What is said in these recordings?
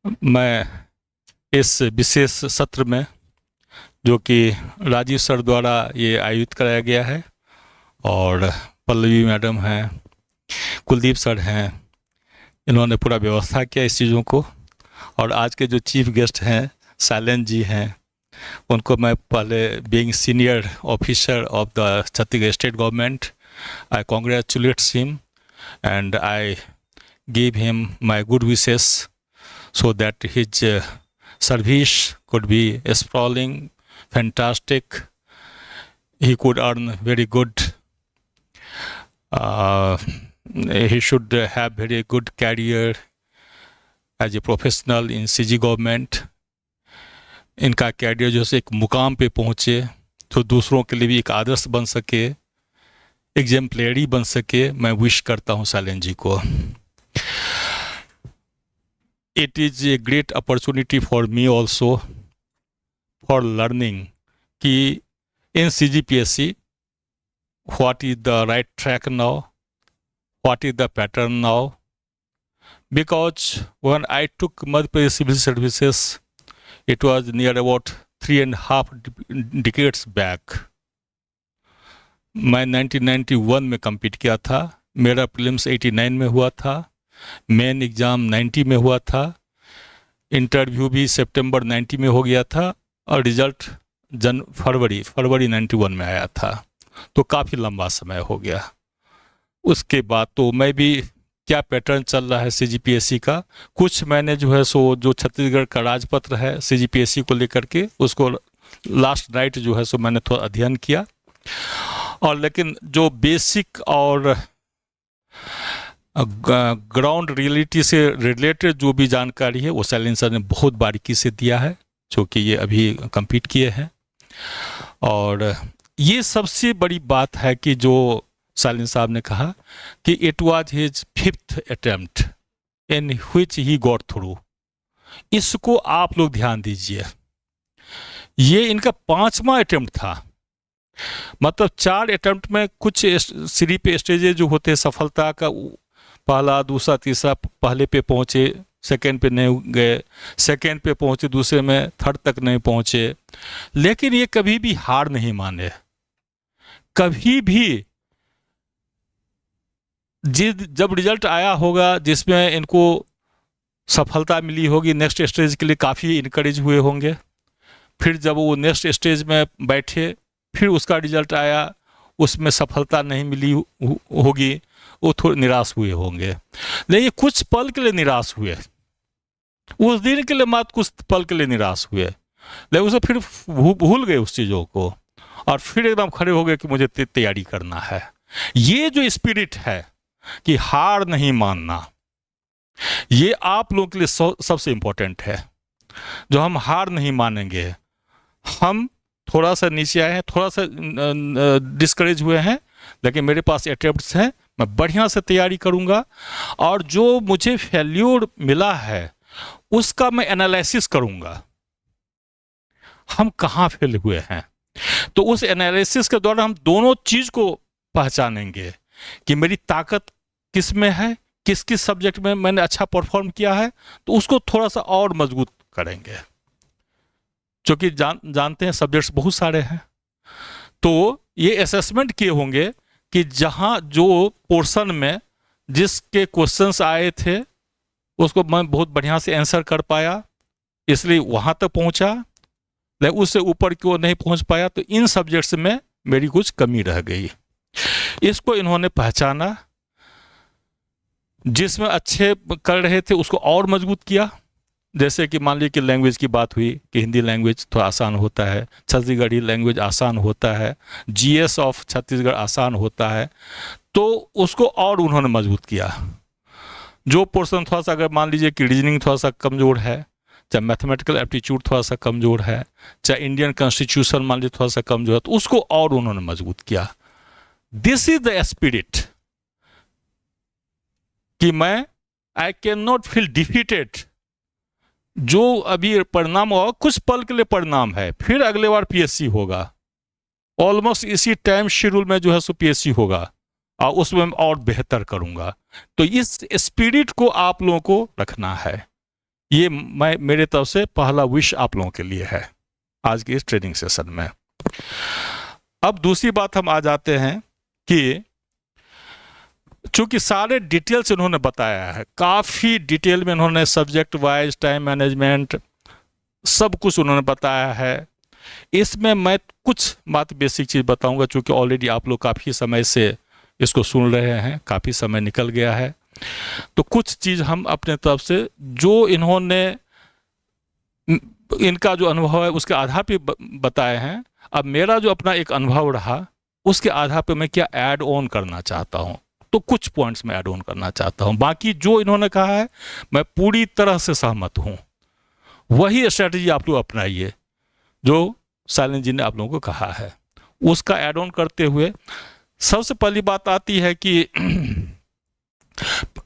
मैं इस विशेष सत्र में, जो कि राजीव सर द्वारा ये आयोजित कराया गया है, और पल्लवी मैडम हैं, कुलदीप सर हैं, इन्होंने पूरा व्यवस्था किया इस चीज़ों को। और आज के जो चीफ गेस्ट हैं शैलेंद्र जी हैं, उनको मैं पहले being senior officer of the Chhattisgarh state government, I congratulates him and I give him my good wishes so that his service could be sprawling, fantastic. He could earn very good. He should have very good career as a professional in CG government. इनका career जो है एक मुकाम पे पहुँचे तो दूसरों के लिए भी एक आदर्श बन सके, एग्जाम्पलरी बन सके, मैं विश करता हूँ शैलेंद्र जी को। It is a great opportunity for me also for learning कि in CGPSC what is the right track now, what is the pattern now, because when I took Madhya Pradesh Civil Services it was near about 3.5 decades back. मैं 1991 में compete किया था, मेरा prelims 89 में हुआ था, main exam 90 में हुआ था, इंटरव्यू भी सितंबर 90 में हो गया था, और रिजल्ट फरवरी 91 में आया था। तो काफ़ी लंबा समय हो गया। उसके बाद तो मैं भी क्या पैटर्न चल रहा है CGPSC का, कुछ मैंने जो है सो जो छत्तीसगढ़ का राजपत्र है CGPSC को लेकर के, उसको लास्ट नाइट जो है सो मैंने थोड़ा अध्ययन किया। और लेकिन जो बेसिक और ग्राउंड रियलिटी से रिलेटेड जो भी जानकारी है वो शैलेंद्र सर ने बहुत बारीकी से दिया है, जो कि ये अभी कंप्लीट किए हैं। और ये सबसे बड़ी बात है कि जो शैलेंद्र साहब ने कहा कि it was his 5th attempt in which he got through. इसको आप लोग ध्यान दीजिए, ये इनका 5वां अटेम्प्ट था। मतलब 4 अटेम्प्ट में कुछ सीढ़ी पे स्टेजेस जो होते हैं सफलता का, पहला दूसरा तीसरा, पहले पे पहुँचे, सेकंड पे नहीं गए, सेकंड पे पहुँचे, दूसरे में थर्ड तक नहीं पहुँचे, लेकिन ये कभी भी हार नहीं माने। कभी भी जब रिजल्ट आया होगा जिसमें इनको सफलता मिली होगी, नेक्स्ट स्टेज के लिए काफ़ी इनकरेज हुए होंगे। फिर जब वो नेक्स्ट स्टेज में बैठे, फिर उसका रिजल्ट आया, उसमें सफलता नहीं मिली होगी, वो थोड़े निराश हुए होंगे। लेकिन कुछ पल के लिए निराश हुए, उस दिन के लिए मात्र कुछ पल के लिए निराश हुए, लेकिन उसे फिर भूल गए उस चीज़ों को, और फिर एकदम खड़े हो गए कि मुझे तैयारी करना है। ये जो स्पिरिट है कि हार नहीं मानना, ये आप लोगों के लिए सबसे इम्पोर्टेंट है। जो हम हार नहीं मानेंगे, हम थोड़ा सा नीचे आए हैं, थोड़ा सा डिस्करेज हुए हैं, लेकिन मेरे पास अटेम्प्ट्स हैं, मैं बढ़िया से तैयारी करूंगा, और जो मुझे फेल्यूर मिला है उसका मैं एनालिसिस करूंगा, हम कहाँ फेल हुए हैं। तो उस एनालिसिस के द्वारा हम दोनों चीज़ को पहचानेंगे कि मेरी ताकत किस में है, किस किस सब्जेक्ट में मैंने अच्छा परफॉर्म किया है, तो उसको थोड़ा सा और मजबूत करेंगे। क्योंकि जानते हैं सब्जेक्ट्स बहुत सारे हैं, तो ये असेसमेंट किए होंगे कि जहाँ जो पोर्शन में जिसके क्वेश्चंस आए थे उसको मैं बहुत बढ़िया से आंसर कर पाया, इसलिए वहाँ तक पहुँचा, लेकिन उससे ऊपर की ओर नहीं पहुँच पाया, तो इन सब्जेक्ट्स में मेरी कुछ कमी रह गई। इसको इन्होंने पहचाना, जिसमें अच्छे कर रहे थे उसको और मजबूत किया। जैसे कि मान लीजिए कि लैंग्वेज की बात हुई कि हिंदी लैंग्वेज थोड़ा आसान होता है, छत्तीसगढ़ी लैंग्वेज आसान होता है, GS ऑफ छत्तीसगढ़ आसान होता है, तो उसको और उन्होंने मजबूत किया। जो पोर्शन थोड़ा सा, अगर मान लीजिए कि रीजनिंग थोड़ा सा कमज़ोर है, चाहे मैथमेटिकल एप्टीट्यूड थोड़ा सा कमज़ोर है, चाहे इंडियन कॉन्स्टिट्यूशन मान लीजिए थोड़ा सा कमज़ोर है, तो उसको और उन्होंने मजबूत किया। दिस इज द स्पिरिट कि मैं I can not feel defeated. जो अभी परिणाम होगा कुछ पल के लिए परिणाम है, फिर अगले बार PSC होगा, ऑलमोस्ट इसी टाइम शेड्यूल में जो है सो PSC होगा, और उसमें मैं और बेहतर करूंगा। तो इस स्पिरिट को आप लोगों को रखना है ये मैं मेरे तरफ से पहला विश आप लोगों के लिए है आज के इस ट्रेनिंग सेशन में। अब दूसरी बात हम आ जाते हैं कि चूंकि सारे डिटेल्स इन्होंने बताया है, काफ़ी डिटेल में इन्होंने सब्जेक्ट वाइज टाइम मैनेजमेंट सब कुछ उन्होंने बताया है। इसमें मैं कुछ बात बेसिक चीज़ बताऊंगा, चूंकि ऑलरेडी आप लोग काफ़ी समय से इसको सुन रहे हैं, काफ़ी समय निकल गया है, तो कुछ चीज़ हम अपने तरफ से जो इन्होंने इनका जो अनुभव है उसके आधार पे बताए हैं। अब मेरा जो अपना एक अनुभव रहा उसके आधार पे मैं क्या ऐड ऑन करना चाहता हूँ, तो कुछ पॉइंट्स में ऐड ऑन करना चाहता हूँ। बाकी जो इन्होंने कहा है मैं पूरी तरह से सहमत हूँ, वही स्ट्रेटजी आप लोग अपनाइए जो साइलेंट जी ने आप लोगों को कहा है, उसका ऐड ऑन करते हुए सबसे पहली बात आती है कि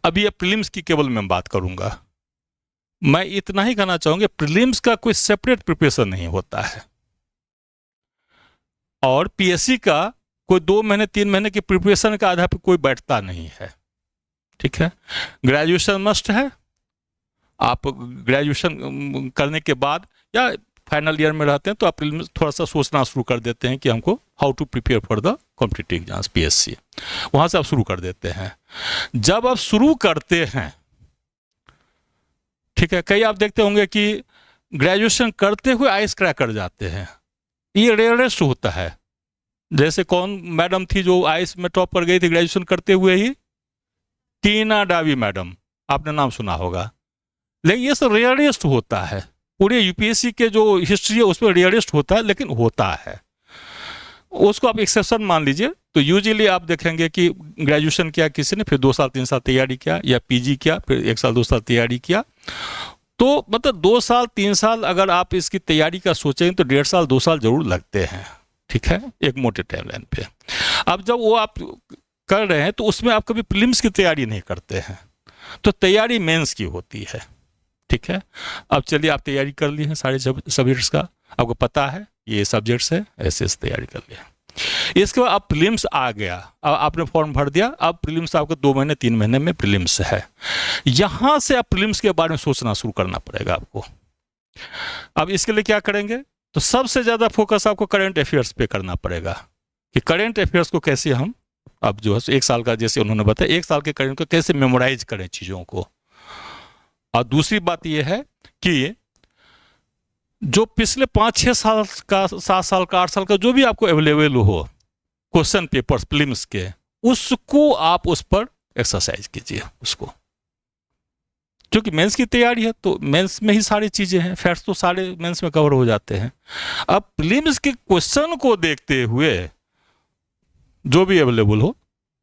अभी ये प्रीलिम्स की केवल मैं बात करूंगा। मैं इतना ही कहना चाहूंगा, प्रीलिम्स का कोई सेपरेट प्रिपरेशन नहीं होता है और पीएससी का कोई 2 महीने 3 महीने की प्रिपरेशन के आधार पर कोई बैठता नहीं है। ठीक है, ग्रेजुएशन मस्ट है। आप ग्रेजुएशन करने के बाद या फाइनल ईयर में रहते हैं तो आप थोड़ा सा सोचना शुरू कर देते हैं कि हमको how to prepare for the competitive exams PSC, वहाँ से आप शुरू कर देते हैं। जब आप शुरू करते हैं, ठीक है, कई आप देखते होंगे कि ग्रेजुएशन करते हुए आईएएस क्रैक कर जाते हैं, ये रेयरेस्ट होता है। जैसे कौन मैडम थी जो आईएएस में टॉप पर गई थी ग्रेजुएशन करते हुए ही, टीना डावी मैडम, आपने नाम सुना होगा। लेकिन ये सब रेयरेस्ट होता है, पूरे यूपीएससी के जो हिस्ट्री है उसमें रेयरेस्ट होता है, लेकिन होता है। उसको आप एक्सेप्शन मान लीजिए। तो यूजुअली आप देखेंगे कि ग्रेजुएशन किया किसी ने, फिर 2 साल 3 साल तैयारी किया, या पीजी किया, फिर 1 साल 2 साल तैयारी किया। तो मतलब 2 साल 3 साल अगर आप इसकी तैयारी का सोचें तो 1.5 साल 2 साल जरूर लगते हैं। ठीक है, एक मोटे टाइमलाइन पे। अब जब वो आप कर रहे हैं तो उसमें आप कभी प्रीलिम्स की तैयारी नहीं करते हैं, तो तैयारी मेंस की होती है। ठीक है, अब चलिए आप तैयारी कर ली है सारे सब्जेक्ट्स का, आपको पता है ये सब्जेक्ट्स है, ऐसे तैयारी कर लिया। इसके बाद अब प्रीलिम्स आ गया, अब आपने फॉर्म भर दिया, अब प्रीलिम्स आपको 2 महीने 3 महीने में प्रीलिम्स है। यहां से आप प्रीलिम्स के बारे में सोचना शुरू करना पड़ेगा आपको। अब इसके लिए क्या करेंगे, तो सबसे ज्यादा फोकस आपको करंट अफेयर्स पे करना पड़ेगा कि करंट अफेयर्स को कैसे हम अब जो है 1 साल का, जैसे उन्होंने बताया 1 साल के करंट को कैसे मेमोराइज करें चीजों को। और दूसरी बात यह है कि जो पिछले 5-6 साल का, 7 साल का, 8 साल का जो भी आपको अवेलेबल हो क्वेश्चन पेपर्स प्रीलिम्स के, उसको आप उस पर एक्सरसाइज कीजिए उसको, क्योंकि मेंस की तैयारी है तो मेंस में ही सारी चीजें हैं, फैक्ट्स तो सारे मेंस में कवर हो जाते हैं। अब प्रीलिम्स के क्वेश्चन को देखते हुए जो भी अवेलेबल हो,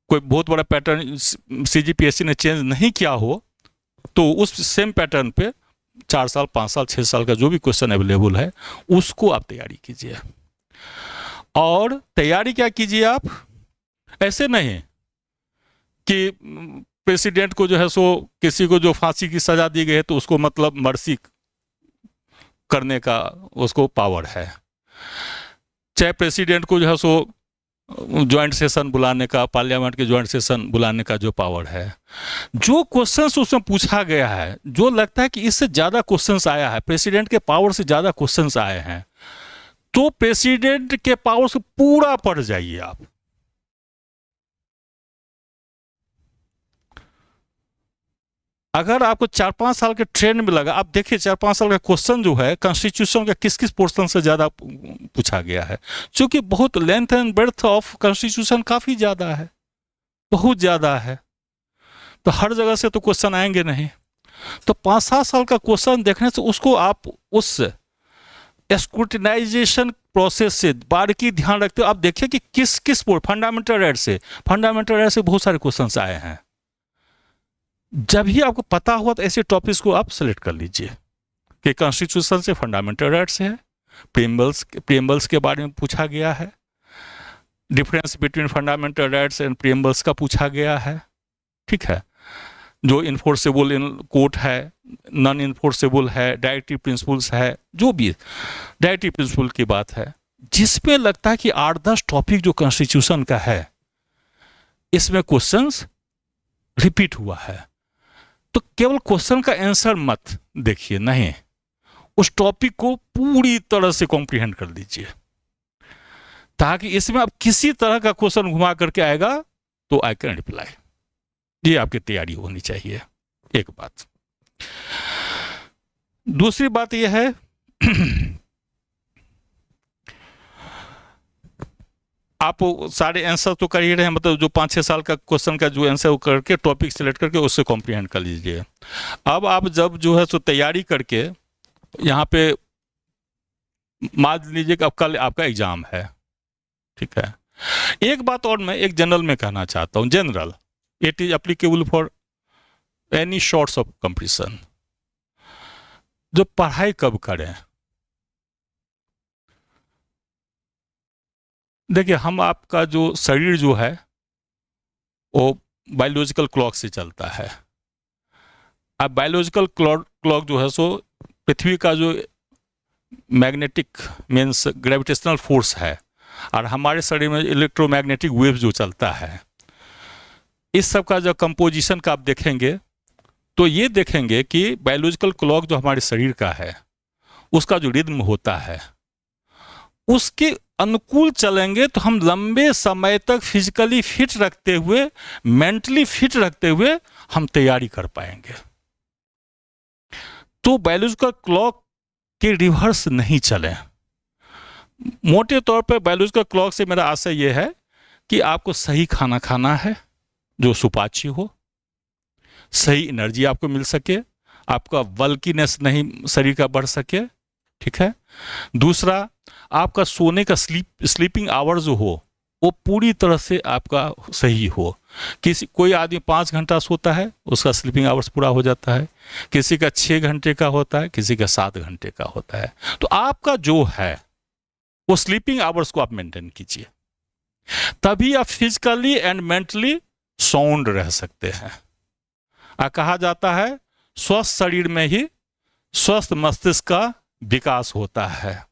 कोई बहुत बड़ा पैटर्न सीजीपीएससी ने चेंज नहीं किया हो तो उस सेम पैटर्न पे 4 साल 5 साल 6 साल का जो भी क्वेश्चन अवेलेबल है उसको आप तैयारी कीजिए। और तैयारी क्या कीजिए, आप ऐसे नहीं कि प्रेसिडेंट को जो है सो किसी को जो फांसी की सजा दी गई है तो उसको मतलब मर्सी करने का उसको पावर है, चाहे प्रेसिडेंट को जो है सो ज्वाइंट सेशन बुलाने का, पार्लियामेंट के ज्वाइंट सेशन बुलाने का जो पावर है। जो क्वेश्चंस उसमें पूछा गया है, जो लगता है कि इससे ज्यादा क्वेश्चंस आया है, प्रेसिडेंट के पावर से ज्यादा क्वेश्चंस आए हैं, तो प्रेसिडेंट के पावर से पूरा पढ़ जाइए आप। अगर आपको 4-5 साल के ट्रेंड में लगा, आप देखिए 4-5 साल का क्वेश्चन जो है कॉन्स्टिट्यूशन का किस किस पोर्शन से ज्यादा पूछा गया है, क्योंकि बहुत length and breadth of constitution काफी ज्यादा है, बहुत ज्यादा है, तो हर जगह से तो क्वेश्चन आएंगे नहीं। तो 5-7 साल का क्वेश्चन देखने से उसको आप उस स्क्रूटिनाइजेशन प्रोसेस से बारीकी ध्यान रखते हो, आप देखिए कि किस किस फंडामेंटल राइट से बहुत सारे क्वेश्चन आए हैं। जब ही आपको पता हुआ तो ऐसे टॉपिक्स को आप सेलेक्ट कर लीजिए कि कॉन्स्टिट्यूशन से फंडामेंटल राइट्स है, प्रीएम्बल्स के बारे में पूछा गया है, difference between fundamental rights and preambles का पूछा गया है। ठीक है, जो इन्फोर्सेबल इन कोर्ट है, नॉन इन्फोर्सेबल है, डायरेक्टिव प्रिंसिपल्स है, जो भी डायरेक्टिव प्रिंसिपल की बात है, जिसमें लगता है कि 8-10 टॉपिक जो कॉन्स्टिट्यूशन का है इसमें क्वेश्चंस रिपीट हुआ है। तो केवल क्वेश्चन का आंसर मत देखिए, नहीं, उस टॉपिक को पूरी तरह से कॉम्प्रिहेंड कर लीजिए, ताकि इसमें अब किसी तरह का क्वेश्चन घुमा करके आएगा तो आई कैन रिप्लाई। ये आपकी तैयारी होनी चाहिए, एक बात। दूसरी बात यह है आप सारे आंसर तो कर ही रहे हैं, मतलब जो 5-6 साल का क्वेश्चन का जो आंसर वो करके टॉपिक सिलेक्ट करके उससे कॉम्प्रिहेंड कर लीजिए। अब आप जब जो है सो तैयारी करके यहाँ पे मान लीजिए कि अब कल आपका एग्जाम है, ठीक है। एक बात और मैं एक जनरल में कहना चाहता हूँ, general, it is applicable for any shorts of competition. जो पढ़ाई कब करें, देखिए हम आपका जो शरीर जो है वो बायोलॉजिकल क्लॉक से चलता है। अब बायोलॉजिकल क्लॉक जो है सो पृथ्वी का जो मैग्नेटिक मीन्स ग्रेविटेशनल फोर्स है, और हमारे शरीर में इलेक्ट्रोमैग्नेटिक वेव जो चलता है, इस सब का जब कंपोजिशन का आप देखेंगे तो ये देखेंगे कि बायोलॉजिकल क्लॉक जो हमारे शरीर का है उसका जो रिद्म होता है उसके अनुकूल चलेंगे तो हम लंबे समय तक फिजिकली फिट रखते हुए, मेंटली फिट रखते हुए हम तैयारी कर पाएंगे। तो बायोलॉजिकल क्लॉक के रिवर्स नहीं चलें। मोटे तौर पर बायोलॉजिकल क्लॉक से मेरा आशय यह है कि आपको सही खाना खाना है जो सुपाच्य हो, सही एनर्जी आपको मिल सके, आपका बल्कीनेस नहीं शरीर का बढ़ सके, ठीक है। दूसरा, आपका सोने का स्लीपिंग आवर जो हो वो पूरी तरह से आपका सही हो। कोई आदमी 5 घंटा सोता है, उसका स्लीपिंग आवर्स पूरा हो जाता है, किसी का 6 घंटे का होता है, किसी का 7 घंटे का होता है। तो आपका जो है वो स्लीपिंग आवर्स को आप मेंटेन कीजिए, तभी आप फिजिकली एंड मेंटली साउंड रह सकते हैं। कहा जाता है स्वस्थ शरीर में ही स्वस्थ मस्तिष्क का विकास होता है।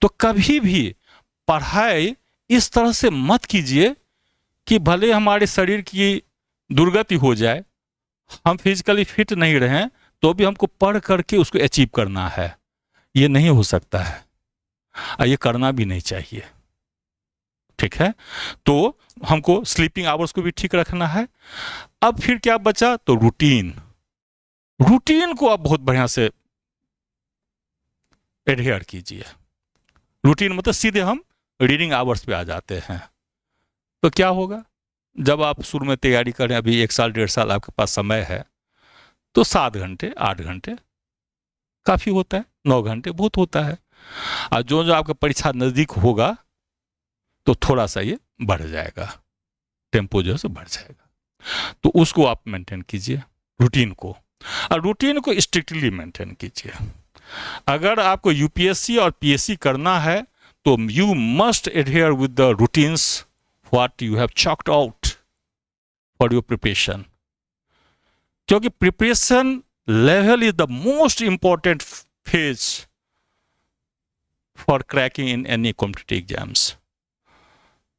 तो कभी भी पढ़ाई इस तरह से मत कीजिए कि भले हमारे शरीर की दुर्गति हो जाए, हम फिजिकली फिट नहीं रहें, तो भी हमको पढ़ करके उसको अचीव करना है। ये नहीं हो सकता है और ये करना भी नहीं चाहिए, ठीक है। तो हमको स्लीपिंग आवर्स को भी ठीक रखना है। अब फिर क्या बचा, तो रूटीन को आप बहुत बढ़िया से एडहेयर कीजिए। रूटीन मतलब सीधे हम रीडिंग आवर्स पे आ जाते हैं। तो क्या होगा, जब आप शुरू में तैयारी करें, अभी 1 साल 1.5 साल आपके पास समय है, तो 7 घंटे 8 घंटे काफ़ी होता है, 9 घंटे बहुत होता है। और जो जो आपका परीक्षा नज़दीक होगा तो थोड़ा सा ये बढ़ जाएगा, टेम्पो जो है सो बढ़ जाएगा। तो उसको आप मेंटेन कीजिए रूटीन को, और रूटीन को स्ट्रिक्टली मेंटेन कीजिए। अगर आपको यूपीएससी और पीएससी करना है तो you must adhere with the routines what you have chalked out for your preparation, क्योंकि preparation level is the most important phase for cracking in any competitive exams.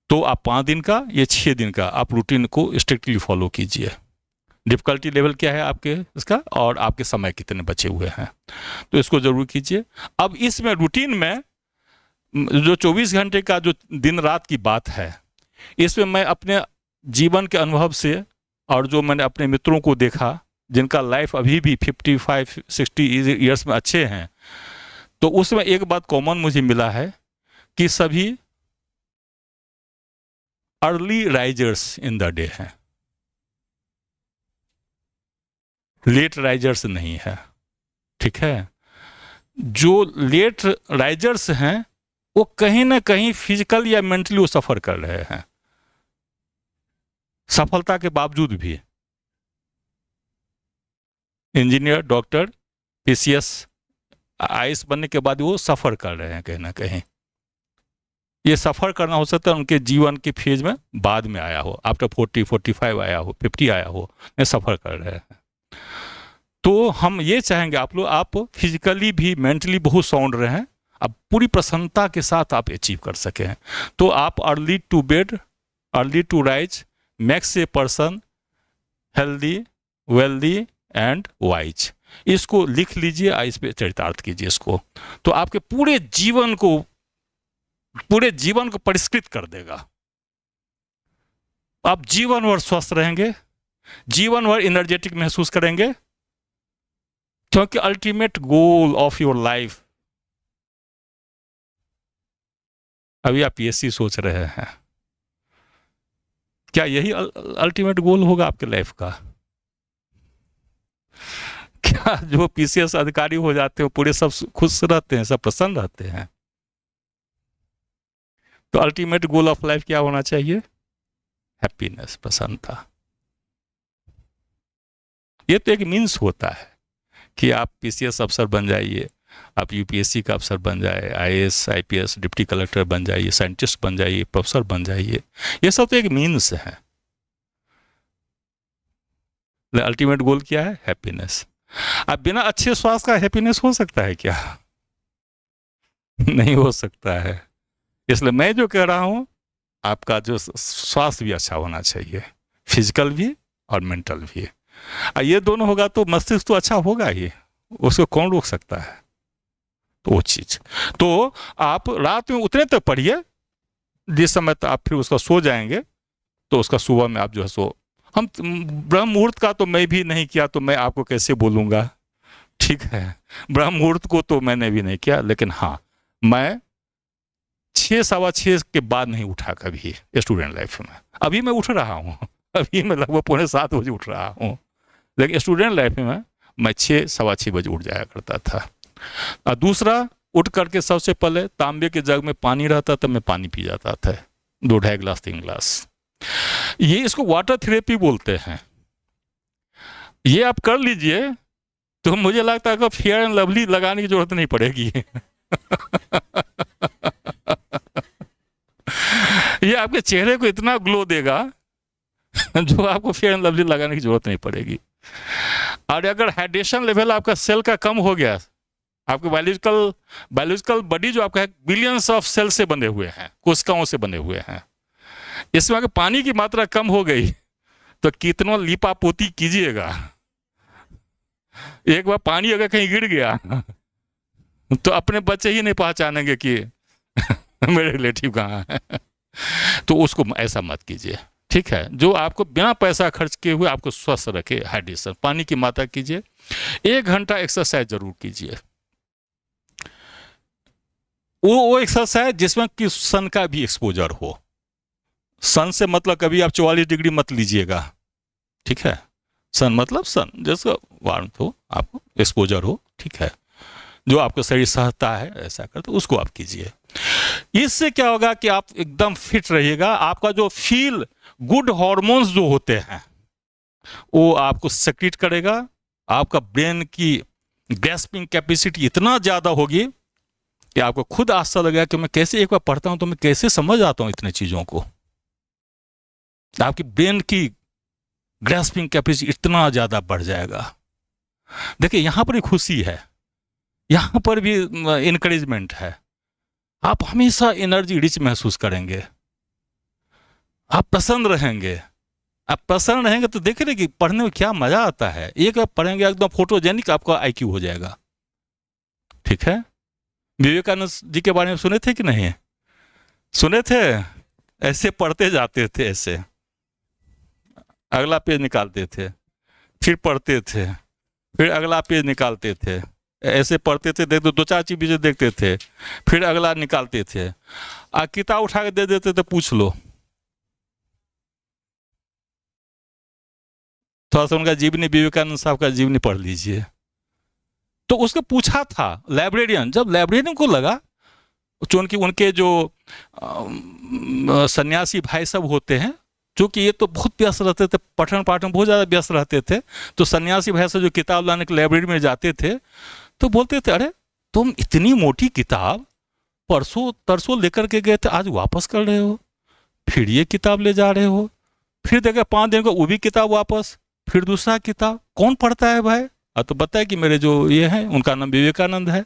तो आप 5 दिन का या 6 दिन का आप रूटीन को स्ट्रिक्टली फॉलो कीजिए। डिफिकल्टी लेवल क्या है आपके इसका, और आपके समय कितने बचे हुए हैं, तो इसको जरूर कीजिए। अब इसमें रूटीन में जो 24 घंटे का जो दिन रात की बात है, इसमें मैं अपने जीवन के अनुभव से और जो मैंने अपने मित्रों को देखा जिनका लाइफ अभी भी 55-60 ईयर्स में अच्छे हैं, तो उसमें एक बात कॉमन मुझे मिला है कि सभी early risers in the day हैं, लेट राइजर्स नहीं है, ठीक है। जो लेट राइजर्स हैं वो कहीं ना कहीं फिजिकल या मेंटली वो सफर कर रहे हैं, सफलता के बावजूद भी। इंजीनियर, डॉक्टर, पीसीएस, आईएएस बनने के बाद वो सफर कर रहे हैं कहीं ना कहीं। ये सफर करना हो सकता है उनके जीवन के फेज में बाद में आया हो, आफ्टर 40-45 आया हो, 50 आया हो, ये सफर कर रहे हैं। तो हम ये चाहेंगे आप फिजिकली भी मेंटली बहुत साउंड रहें, अब पूरी प्रसन्नता के साथ आप अचीव कर सकें। तो आप early to bed, early to rise makes a person healthy, wealthy and wise. इसको लिख लीजिए, इस पे चरितार्थ कीजिए इसको, तो आपके पूरे जीवन को परिष्कृत कर देगा। आप जीवन भर स्वस्थ रहेंगे, जीवन भर एनर्जेटिक महसूस करेंगे, क्योंकि ultimate goal of your life, अभी आप पीएससी सोच रहे हैं, क्या यही अल्टीमेट गोल होगा आपके लाइफ का? क्या जो पीसीएस अधिकारी हो जाते हो पूरे सब खुश रहते हैं, सब प्रसन्न रहते हैं? तो अल्टीमेट गोल ऑफ लाइफ क्या होना चाहिए? हैप्पीनेस, प्रसन्नता। ये तो एक मीन्स होता है कि आप पीसीएस अफसर बन जाइए, आप यूपीएससी का अफसर बन जाए, आईएएस आईपीएस डिप्टी कलेक्टर बन जाइए, साइंटिस्ट बन जाइए, प्रोफेसर बन जाइए, ये सब तो एक मीन्स है। अल्टीमेट गोल क्या है? हैप्पीनेस। अब बिना अच्छे स्वास्थ्य का हैप्पीनेस हो सकता है क्या? नहीं हो सकता है। इसलिए मैं जो कह रहा हूं, आपका जो स्वास्थ्य भी अच्छा होना चाहिए, फिजिकल भी और मेंटल भी। ये दोनों होगा तो मस्तिष्क तो अच्छा होगा ही, उसको कौन रोक सकता है? तो वो चीज तो आप रात में उतने तक पढ़िए जिस समय तक आप फिर उसका सो जाएंगे, तो उसका सुबह में आप जो है सो, हम ब्रह्म मुहूर्त का तो मैं भी नहीं किया, तो मैं आपको कैसे बोलूंगा, ठीक है? ब्रह्म मुहूर्त को तो मैंने भी नहीं किया, लेकिन हाँ, मैं 6 सवा 6 के बाद नहीं उठा कभी स्टूडेंट लाइफ में। अभी मैं उठ रहा हूँ, अभी मैं लगभग 6:45 बजे उठ रहा हूँ, लेकिन स्टूडेंट लाइफ में मैं 6 सवा 6 बजे उठ जाया करता था। और दूसरा, उठ करके सबसे पहले तांबे के जग में पानी रहता था, मैं पानी पी जाता था 2-2.5 गिलास 3 गिलास। ये इसको वाटर थेरेपी बोलते हैं। ये आप कर लीजिए तो मुझे लगता है कि फेयर एंड लवली लगाने की जरूरत नहीं पड़ेगी। ये आपके चेहरे को इतना ग्लो देगा जो आपको फेयर एंड लवली लगाने की जरूरत नहीं पड़ेगी। और अगर हाइड्रेशन लेवल आपका सेल का कम हो गया, आपके बायोलॉजिकल बॉडी जो आपका है बिलियंस ऑफ सेल से बने हुए हैं, कोशिकाओं से बने हुए हैं, इसमें अगर पानी की मात्रा कम हो गई तो कितना लीपापोती कीजिएगा, एक बार पानी अगर कहीं गिर गया तो अपने बच्चे ही नहीं पहचानेंगे कि मेरे रिलेटिव कहाँ है। तो उसको ऐसा मत कीजिए, ठीक है? जो आपको बिना पैसा खर्च किए हुए आपको स्वस्थ रखे, हाइड्रेशन, पानी की मात्रा कीजिए, 1 घंटा एक्सरसाइज जरूर कीजिए। वो एक्सरसाइज जिसमें कि सन का भी एक्सपोजर हो। सन से मतलब कभी आप 44 डिग्री मत लीजिएगा, ठीक है? सन मतलब सन जैसा वार्मथ हो, आपको एक्सपोजर हो, ठीक है? जो आपका शरीर सहता है ऐसा करते, उसको आप कीजिए। इससे क्या होगा कि आप एकदम फिट रहिएगा। आपका जो फील गुड हार्मोन्स जो होते हैं वो आपको सेक्रेट करेगा। आपका ब्रेन की ग्रैस्पिंग कैपेसिटी इतना ज़्यादा होगी कि आपको खुद आश्चर्य लगेगा कि मैं कैसे, एक बार पढ़ता हूं तो मैं कैसे समझ आता हूं इतने चीज़ों को। आपकी ब्रेन की ग्रैस्पिंग कैपेसिटी इतना ज़्यादा बढ़ जाएगा। देखिए, यहां पर भी खुशी है, यहां पर भी इनकरेजमेंट है। आप हमेशा एनर्जी रिच महसूस करेंगे, आप प्रसन्न रहेंगे। आप प्रसन्न रहेंगे तो देख रहे कि पढ़ने में क्या मजा आता है। एक बार पढ़ेंगे एकदम फोटोजेनिक आपका आईक्यू हो जाएगा, ठीक है? विवेकानंद जी के बारे में सुने थे कि नहीं सुने थे? ऐसे पढ़ते जाते थे, ऐसे अगला पेज निकालते थे, फिर पढ़ते थे, फिर अगला पेज निकालते थे, ऐसे पढ़ते थे, देखते 2-4 चीजें देखते थे, फिर अगला निकालते थे। किताब उठा के दे देते थे, पूछ लो। थोड़ा सा उनका जीवनी, विवेकानंद साहब का जीवनी पढ़ लीजिए। तो उसको पूछा था लाइब्रेरियन, जब लाइब्रेरियन को लगा, चूंकि उनके जो सन्यासी भाई सब होते हैं, चूंकि ये तो बहुत व्यस्त रहते थे, पठन पाठन बहुत ज़्यादा व्यस्त रहते थे, तो सन्यासी भाई सब जो किताब लाने के लाइब्रेरी में जाते थे तो बोलते थे, अरे तुम इतनी मोटी किताब परसों तरसों लेकर के गए थे, आज वापस कर रहे हो, फिर ये किताब ले जा रहे हो, फिर देखा 5 दिन को वो भी किताब वापस, फिर दूसरा किताब, कौन पढ़ता है भाई? तो बताया कि मेरे जो ये हैं उनका नाम विवेकानंद है।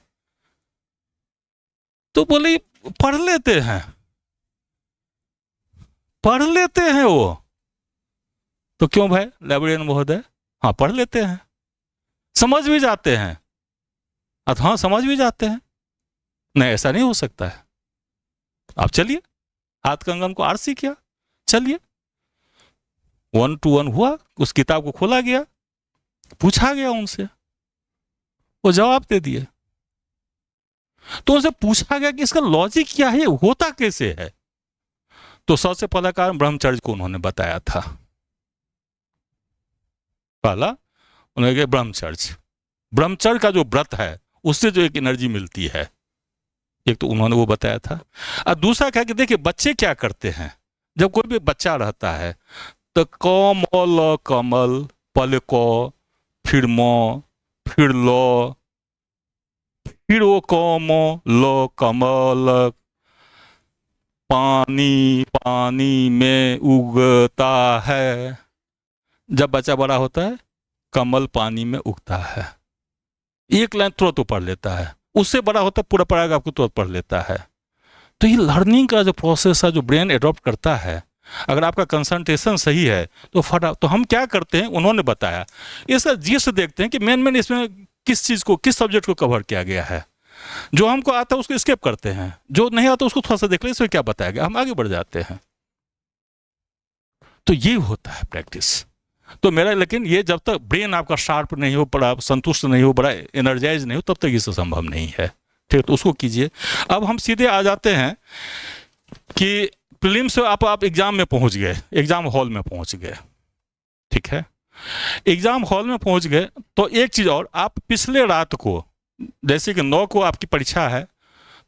तो बोले पढ़ लेते हैं, पढ़ लेते हैं वो। तो क्यों भाई लाइब्रेरियन महोदय? हाँ, पढ़ लेते हैं। समझ भी जाते हैं, हाँ समझ भी जाते हैं, नहीं ऐसा नहीं हो सकता है। आप चलिए, हाथ कंगन को आरसी किया, चलिए 1 to 1 हुआ, उस किताब को खोला गया, पूछा गया उनसे, वो जवाब दे दिए। तो उनसे पूछा गया कि इसका लॉजिक क्या है, होता कैसे है। तो सबसे पहला कारण ब्रह्मचर्य को उन्होंने बताया था। पहला उन्होंने कहा ब्रह्मचर्य, ब्रह्मचर्य का जो व्रत है उससे जो एक एनर्जी मिलती है, एक तो उन्होंने वो बताया था। और दूसरा क्या कि देखिए बच्चे क्या करते हैं, जब कोई भी बच्चा रहता है तो कमल कमल पलको, फिर मो, फिर लो, फिर वो कमो लो कमल, पानी पानी में उगता है। जब बच्चा बड़ा होता है कमल पानी में उगता है, एक लाइन तुरंत तो पढ़ लेता है, उससे बड़ा होता है पूरा पैराग्राफ को तुरंत पढ़ लेता है। तो ये लर्निंग का जो प्रोसेस है, जो ब्रेन एडॉप्ट करता है, अगर आपका कंसंट्रेशन सही है तो हम क्या करते हैं, उन्होंने बताया इसका जिस देखते हैं कि मेन इसमें किस चीज़ को, किस सब्जेक्ट को कवर किया गया है। जो हमको आता है उसको स्किप करते हैं, जो नहीं आता उसको थोड़ा सा देख ले इसमें क्या बताया गया, हम आगे बढ़ जाते हैं। तो ये होता है प्रैक्टिस। तो मेरा, लेकिन ये जब तक ब्रेन आपका शार्प नहीं हो, बड़ा संतुष्ट नहीं हो, बड़ा एनर्जाइज नहीं हो, तब तक इससे संभव नहीं है। ठीक, तो उसको कीजिए। अब हम सीधे आ जाते हैं कि प्रीलिम से आप एग्जाम में पहुंच गए, एग्जाम हॉल में पहुंच गए, ठीक है। एग्जाम हॉल में पहुंच गए तो एक चीज और, आप पिछले रात को, जैसे कि 9 को आपकी परीक्षा है,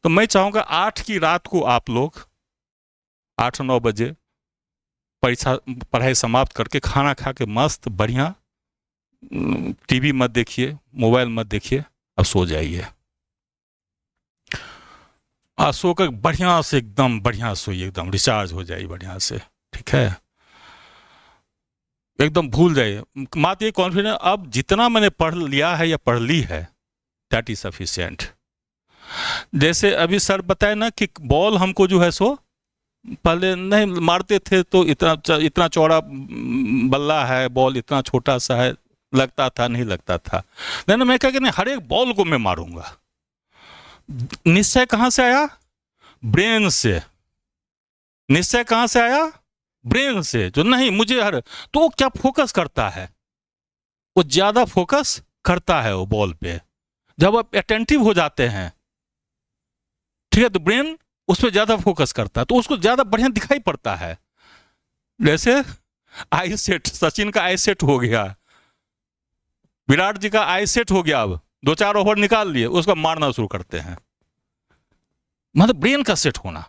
तो मैं चाहूंगा 8 की रात को आप लोग 8-9 बजे परीक्षा पढ़ाई समाप्त करके खाना खा के मस्त बढ़िया, टीवी मत देखिए, मोबाइल मत देखिए, अब सो जाइए। आज सोकर बढ़िया से एकदम बढ़िया सोइए, एकदम रिचार्ज हो जाइए बढ़िया से, ठीक है। एकदम भूल जाइए, मात्र ये कॉन्फिडेंस, अब जितना मैंने पढ़ लिया है या पढ़ ली है दैट इज सफिशिएंट। जैसे अभी सर बताए ना कि बॉल हमको जो है सो पहले नहीं मारते थे, तो इतना चौड़ा बल्ला है, बॉल इतना छोटा सा है, लगता था नहीं लगता था। नहीं, मैं कहा कि नहीं, हर एक बॉल को मैं मारूंगा। निश्चय कहां से आया, ब्रेन से। निश्चय कहां से आया, ब्रेन से, जो नहीं मुझे हर, तो वो क्या फोकस करता है, वो ज्यादा फोकस करता है वो बॉल पे। जब आप अटेंटिव हो जाते हैं, ठीक है, तो ब्रेन उस पर ज्यादा फोकस करता है, तो उसको ज्यादा बढ़िया दिखाई पड़ता है। जैसे आई सेट, सचिन का आई सेट हो गया, विराट जी का आई सेट हो गया, अब 2-4 ओवर निकाल लिए, उसको मारना शुरू करते हैं, मतलब ब्रेन का सेट होना,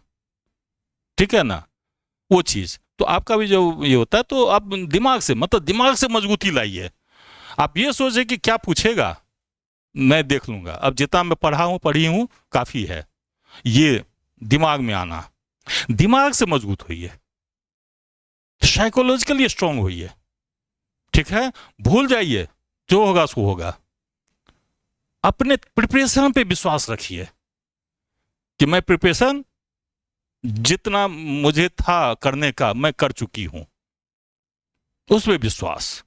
ठीक है ना, वो चीज। तो आपका भी जो ये होता है, तो आप दिमाग से, मतलब दिमाग से मजबूती लाइए। आप ये सोचे कि क्या पूछेगा मैं देख लूंगा, अब जितना मैं पढ़ी हूं काफी है, ये दिमाग में आना, दिमाग से मजबूत होइए, साइकोलॉजिकली स्ट्रांग होइए, ठीक है। भूल जाइए, जो होगा सो होगा। अपने प्रिपरेशन पे विश्वास रखिए कि मैं प्रिपरेशन जितना मुझे था करने का मैं कर चुकी हूं, उस पे विश्वास,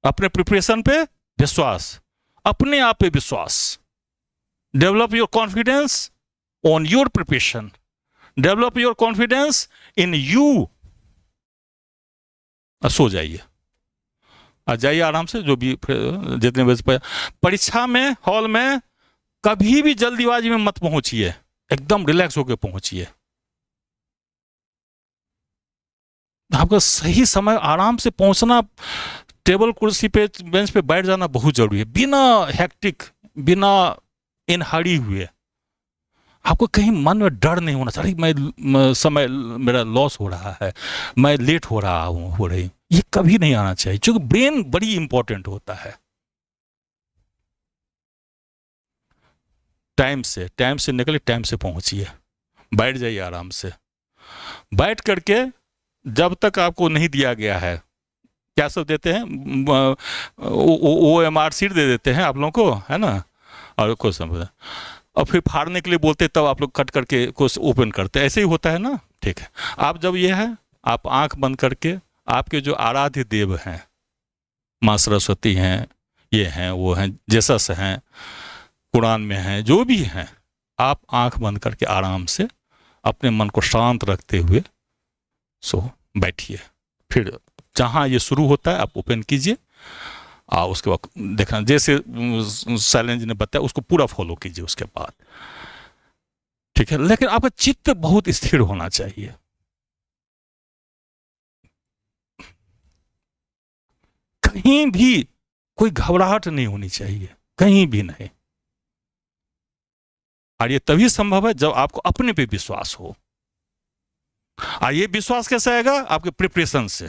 अपने प्रिपरेशन पे विश्वास, अपने आप पे विश्वास। Develop your confidence on your preparation, develop your confidence in you. सो जाइए, आ जाइए आराम से, जो भी जितने बजे परीक्षा में, हॉल में कभी भी जल्दीबाजी में मत पहुंचिए, एकदम रिलैक्स होकर पहुंचिए। आपका सही समय, आराम से पहुंचना, टेबल कुर्सी पे बेंच पे बैठ जाना बहुत जरूरी है, बिना हेक्टिक, बिना इन हरी हुए। आपको कहीं मन में डर नहीं होना चाहिए, मैं समय मेरा लॉस हो रहा है, मैं लेट हो रहा हूं, हो रही, ये कभी नहीं आना चाहिए, क्योंकि ब्रेन बड़ी इंपॉर्टेंट होता है। टाइम से निकले, टाइम से पहुंचिए, बैठ जाइए आराम से। बैठ करके जब तक आपको नहीं दिया गया है, क्या सब देते हैं, OMR शीट दे देते हैं आप लोगों को, है ना, और कुछ समझ, और फिर फाड़ने के लिए बोलते, तब आप लोग कट करके कुछ ओपन करते, ऐसे ही होता है ना, ठीक है। आप जब ये है, आप आंख बंद करके, आपके जो आराध्य देव हैं, माँ सरस्वती हैं ये हैं वो हैं जेसस हैं कुरान में हैं जो भी हैं, आप आंख बंद करके आराम से अपने मन को शांत रखते हुए सो बैठिए। फिर जहाँ ये शुरू होता है आप ओपन कीजिए, उसके बाद देखना जैसे शैलेंद्र ने बताया उसको पूरा फॉलो कीजिए उसके बाद, ठीक है। लेकिन आपका चित्त बहुत स्थिर होना चाहिए। कहीं भी कोई घबराहट नहीं होनी चाहिए, कहीं भी नहीं। और ये तभी संभव है जब आपको अपने पे विश्वास हो। और ये विश्वास कैसे आएगा? आपके प्रिपरेशन से,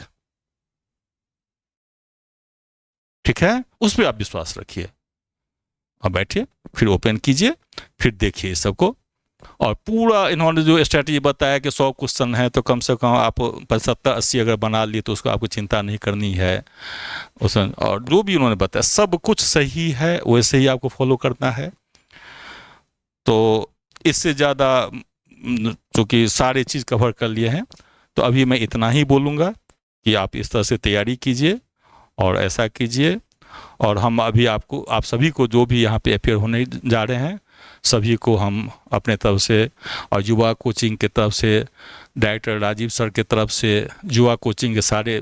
ठीक है। उस पर आप विश्वास रखिए और बैठिए, फिर ओपन कीजिए, फिर देखिए सबको। और पूरा इन्होंने जो स्ट्रेटजी बताया कि 100 क्वेश्चन है तो कम से कम आप 70-80 अगर बना लिए तो उसको आपको चिंता नहीं करनी है उसमें। और जो भी उन्होंने बताया सब कुछ सही है, वैसे ही आपको फॉलो करना है। तो इससे ज़्यादा चूँकि सारे चीज़ कवर कर लिए हैं तो अभी मैं इतना ही बोलूँगा कि आप इस तरह से तैयारी कीजिए और ऐसा कीजिए। और हम अभी आपको, आप सभी को जो भी यहाँ पे अपेयर होने जा रहे हैं सभी को हम अपने तरफ से और युवा कोचिंग के तरफ से, डायरेक्टर राजीव सर के तरफ से, युवा कोचिंग के सारे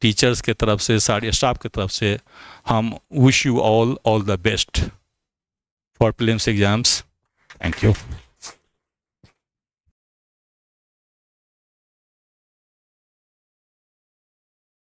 टीचर्स के तरफ से, सारे स्टाफ के तरफ से हम wish you all the best for prelims exams. Thank you.